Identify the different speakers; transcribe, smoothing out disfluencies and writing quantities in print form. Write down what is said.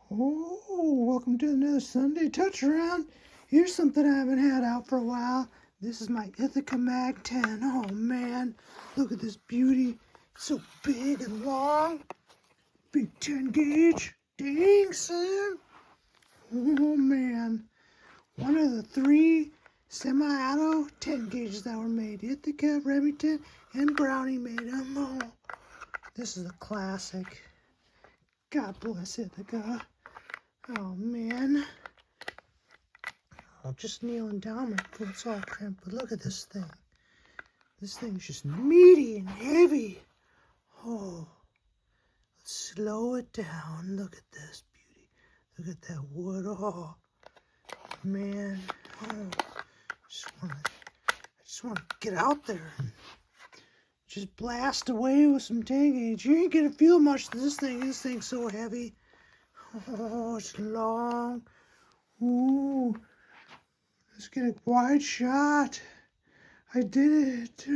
Speaker 1: Oh, welcome to another Sunday Touch Around. Here's something I haven't had out for a while. This is my Ithaca Mag 10. Oh man, look at this beauty. So big and long. Big 10 gauge. Dang, son. Oh man. One of the three semi-auto 10 gauges that were made. Ithaca, Remington, and Brownie made them. Oh, this is a classic. God bless Ithaca. Oh man. I'm just kneeling down, my foot's all cramped, but look at this thing. This thing's just meaty and heavy. Oh, let's slow it down. Look at this beauty. Look at that wood. Oh, man. Oh, I just want to get out there and just blast away with some 10 gauge. You ain't gonna feel much to this thing. This thing's so heavy. Oh, it's long. Ooh. Let's get a wide shot. I did it.